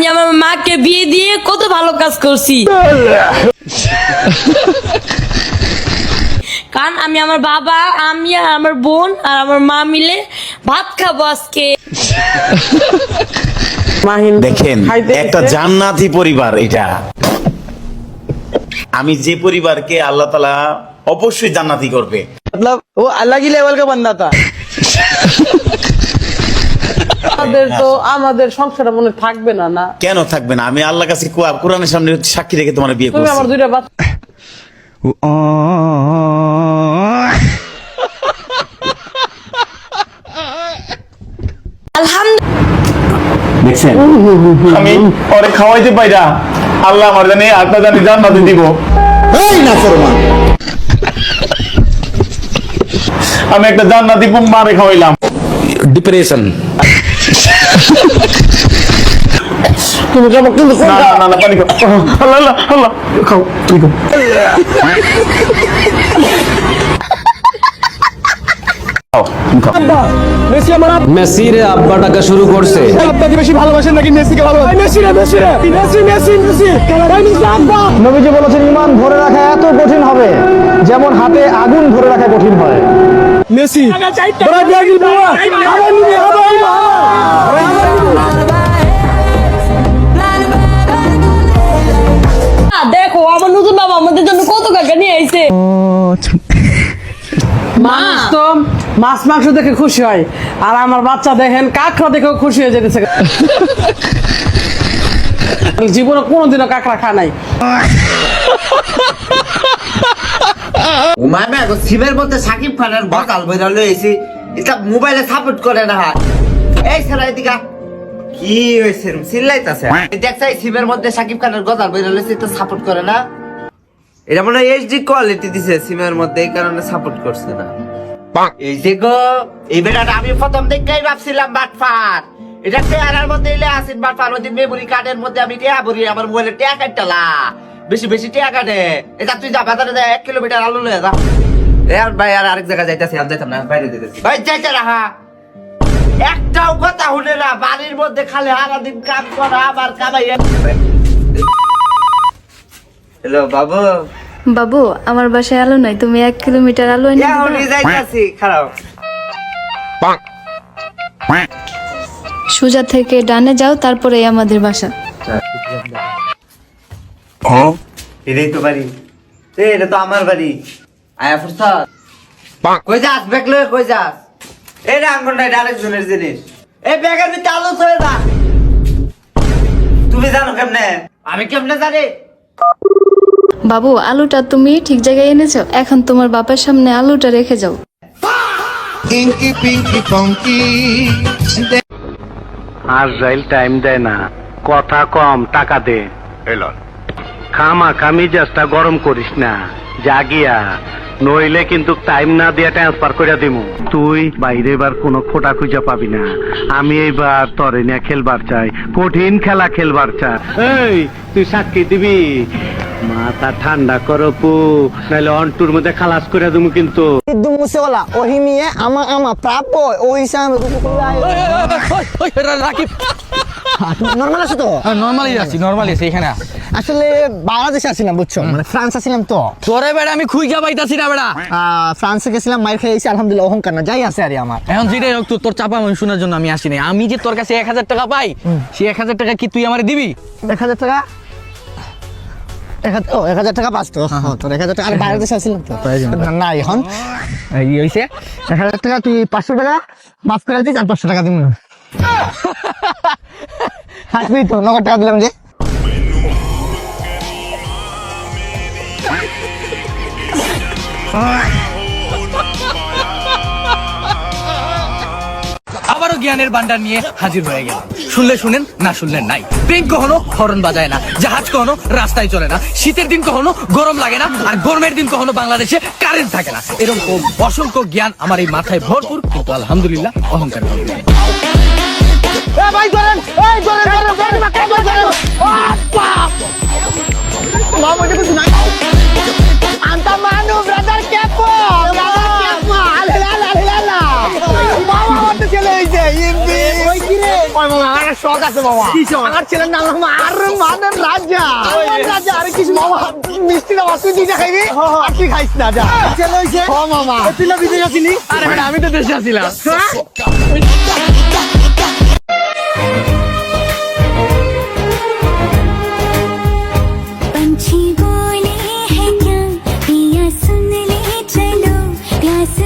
আমি আমার মাকে বিয়ে দিয়ে কত ভালো কাজ করছি। কারণ আমি আমার বাবা, আমি আর আমার বোন আর আমার মা মিলে ভাত খাবো আজকে। দেখেন একটা জান্নাতি পরিবার এটা। আমি যে পরিবারকে আল্লাহ তাআলা অবশ্যই জান্নাতি করবে, मतलब वो अलग ही लेवल का बंदा था। আমাদের সংসারটা মনে থাকবে না না কেন থাকবে না? আমি আল্লাহর কাছে কোরআনের সামনে সাক্ষী রেখে তোমার বিয়ে তুমি করছি। আমার দুইটা বাচ্চা আলহামদুলিল্লাহ। দেখছেন আমি পরে খাওয়াইতে পাইরা আল্লাহ আমার জানি আত্মা জানি জান্নাতে দিব। এই না ফরমান আমি একটা জান্নাতি মারে খাওয়াইলাম। ডিপ্রেশন তুমি যাবো কিন্তু না না না, না পানি খাও। আল্লাহ আল্লাহ আল্লাহ খাও তুমি খাও। খাও, তুমি খাও। মেসি আমার মেসির আব্বা টাকা শুরু করছে। আপনাকে বেশি ভালোবাসেন নাকি মেসিকে ভালোবাসেন? মেসি রে মেসি রে মেসি মেসি মেসি ভাই মেসি আব্বা। নবীজি বলেছেন ঈমান ধরে রাখা এত কঠিন হবে যেমন হাতে আগুন ধরে রাখা কঠিন হয়। মেসি বড় জাগি বাবা আমার নিয়ে হবে দেখো আমার নতুন বাবা আমাদের জন্য কত কাকা নিয়ে আইছে। মাছ তো মাছ মাংস দেখে খুশি হয়, আর আমার বাচ্চা দেখেন কাঁকড়া দেখেও খুশি হয়ে যেতেছে। জীবনে কোনোদিনও কাঁকড়া খায় নাই। ওমায় এখন সিমের মধ্যে সাকিব খানের বকাল বইরা লইছি, এটা মোবাইলে সাপোর্ট করে না। এই সারা এদিকে কি হইছে চিল্লাইতাছে? দেখছাই সিমের মধ্যে সাকিব খানের গজাল বইরা লইছি, এটা সাপোর্ট করে না। এটা মনে হয় এইচডি কোয়ালিটি দিছে সিমের মধ্যে, এই কারণে সাপোর্ট করছে না। এই যে গো এই বেটাটা আমি প্রথম দেখেই ভাবছিলাম বাটফার। এটা চেহারার মধ্যে এলে আসেন বাটফার, ওই মেমোরি কার্ডের মধ্যে আমি টিয়া ভরি, আমার মোবাইলে টিয়া কাটতালা বেশি বেশি টিয়া কাটে। এটা তুই যা বাজারে যা 1 কিলোমিটার আলু লয়ে যা। আর ভাই আর আরেক জায়গায় যাইতাছি, আমি যাইতাম না, বাইরে যাইতাছি। ভাই যাইতে রাখা একটাও কথা শুনে না, বাড়ির মধ্যে খালি সারাদিন কাম করা আবার কামাই। হ্যালো বাবু। বাবু আমার বাসায় আলো নাই, তুমি 1 কিলোমিটার আলো এনে দিবা? এখনই যাইতাছি, খারাপ। সোজা থেকে ডানে যাও, তারপরে আমাদের বাসা। এটাই তো বাড়ি, এটা তো আমার বাড়ি। আয়া ফুরসাদ কই যাস? ব্যাগ লয়ে কই যাস? এই রাঙ্গনটা এটা আরেকজনের জিনিস। এই ব্যাগের ভিতরে আলু ছড়ে না। তুমি জানো কেমনে? আমি কেমনে জানি? বাবু আলুটা তুমি ঠিক জায়গায় এনেছো, এখন তোমার বাবার সামনে আলুটা রেখে যাও। আজরাইল টাইম দেয় না, কথা কম টাকা দে। খামা খামি জাস্টটা গরম করিস না, জাগিয়া নইলে কিন্তু টাইম না দিয়া ট্রান্সফার করে দিমু। তুই বাইরে এবার কোনো খোটা খুঁজা পাবি না। আমি এইবার তরে নিয়ে খেলবার চাই, কঠিন খেলা খেলবার চাই। এই তুই সাক্ষী দিবি? মাথা ঠান্ডা করো পু, নাহলে অন্টুর মধ্যে খালাস করে দিমু কিন্তু। ইদ্দু মুসেওয়ালা ওহি নিয়ে আমা প্রাপ্য ওই হিসাবে রাকিব নরমাল আছে তো? নরমালি আছি, নরমালি আছি এখানে। আসলে বাংলাদেশে আসছিলাম বুঝছো, মানে ফ্রান্স আসছিলাম তো। তোরে বেড়া আমি খুঁজা পাইতাছি না বেড়া। ফ্রান্সে গেছিলাম, মাইর খেয়েছি আলহামদুলিল্লাহ, অহংকার না যাই আছে আর আমার। এখন যেটাই হোক তোর চাপা আমি শোনার জন্য আমি আসি নাই। আমি যে তোর কাছে 1000 টাকা পাই, সেই 1000 টাকা কি তুই আমারে দিবি? 1000 টাকা 1000 টাকা পাস তো? তোর 1000 টাকা আর বাংলাদেশে আসছিলাম তো না, এখন এই হইছে 1000 টাকা, তুই 500 টাকা মাফ করে দিস আর 500 টাকা দিব না। হাসবি তো, নগদ টাকা দিলাম যে। আবারও জ্ঞানের ভান্ডার নিয়ে হাজির হয়ে গেল। শুনলে শুনেন, না শুনলে নাই। ট্রেন কখনো হর্ন বাজায় না, জাহাজ কখনো রাস্তায় চলে না, শীতের দিন কখনো গরম লাগে না, আর গরমের দিন কখনো বাংলাদেশে কারেন্ট থাকে না। এরকম অসংখ্য জ্ঞান আমার এই মাথায় ভরপুর, কিন্তু আলহামদুলিল্লাহ অহংকার করি না। ভাই ধরেন, এই ধরেন ধরেন ধরেন ধরেন। মামা কে কিছু নাই। আন্তা মানু ব্রাদার কেপো, ব্রাদার কেপো, আলহালা আলহালা। মামা আমাদের চলে হইছে ইমবি। ওই কি রে? ওই মামা আর শট আছে মামা আমার ছেলের নাম হলো আর মানের রাজা রাজা আরে কিছু মামা মিষ্টি না তুই দুইটা খাইবি আর তুই খাইস না যা ছেলে হইছে ও মামা তুই না বিদেশ আসিনি আরে বেটা আমি তো দেশে আছিলাম पंछी बोले हैं क्या पिया सुन ले चलो प्यास